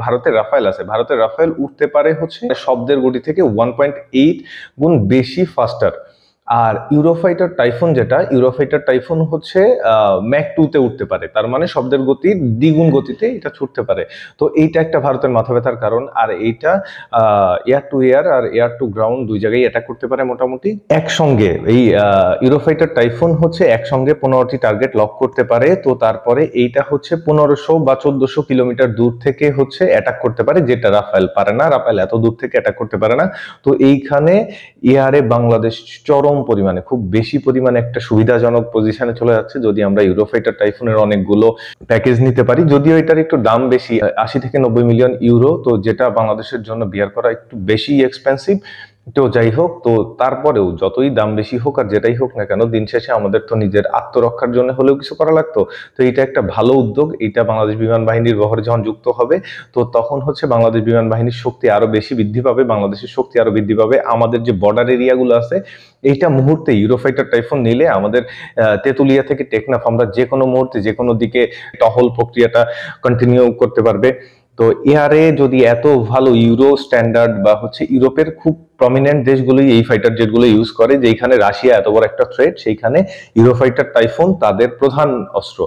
ভারতের রাফায়েল আছে, ভারতের রাফায়েল উঠতে পারে হচ্ছে শব্দের গতি থেকে 1.8 গুণ বেশি ফাস্টার। আর ইউরোফাইটার টাইফুন যেটা, ইউরোফাইটার টাইফুন হচ্ছে ম্যাক 2 তে উঠতে পারে, তার মানে শব্দের গতির দ্বিগুণ গতিতে এটা ছুটতে পারে। তো এইটা একটা ভারতের মাথা ব্যথার কারণ। আর এইটা এয়ার টু এয়ার আর এয়ার টু গ্রাউন্ড দুই জায়গায় অ্যাটাক করতে পারে মোটামুটি একসঙ্গে। এই ইউরোফাইটার টাইফুন হচ্ছে একসঙ্গে 15টি টার্গেট লক করতে পারে। তো তারপরে এইটা হচ্ছে 1500 বা 1400 কিলোমিটার দূর থেকে হচ্ছে অ্যাটাক করতে পারে, যেটা রাফায়েল পারে না। রাফায়েল এত দূর থেকে অ্যাটাক করতে পারে না। তো এইখানে এয়ারে বাংলাদেশ চরম পরিমাণে, খুব বেশি পরিমাণে একটা সুবিধাজনক পজিশনে চলে যাচ্ছে যদি আমরা ইউরোফাইটার টাইফুনের অনেকগুলো প্যাকেজ নিতে পারি। যদিও এটার একটু দাম বেশি, 80 থেকে 90 মিলিয়ন ইউরো, তো যেটা বাংলাদেশের জন্য বিয়ার করা একটু বেশি এক্সপেন্সিভ। তো যাই হোক, তো তারপরেও যতই দাম বেশি হোক আর যেটাই হোক না কেন, দিন শেষে আমাদের তো নিজের আত্মরক্ষার জন্য হলেও কিছু করা লাগতো। তো এটা একটা ভালো উদ্যোগ। এটা বাংলাদেশ বিমান বাহিনীর বহরে যখন যুক্ত হবে, তো তখন হচ্ছে বাংলাদেশ বিমান বাহিনীর শক্তি আরো বেশি বৃদ্ধি পাবে, বাংলাদেশের শক্তি আরো বৃদ্ধি পাবে। আমাদের যে বর্ডার এরিয়াগুলো আছে, এইটা মুহূর্তে ইউরোফাইটার টাইফুন নিলে আমাদের তেতুলিয়া থেকে টেকনাফ আমরা যে কোনো মুহূর্তে যে কোনো দিকে টহল প্রক্রিয়াটা কন্টিনিউ করতে পারবে। তো এয়ারে যদি এত ভালো ইউরো স্ট্যান্ডার্ড বা হচ্ছে ইউরোপের খুব প্রমিনেন্ট দেশগুলোই এই ফাইটার জেটগুলো ইউজ করে, যেখানে রাশিয়া এত বড় একটা থ্রেট, সেইখানে ইউরোফাইটার টাইফুন তাদের প্রধান অস্ত্র।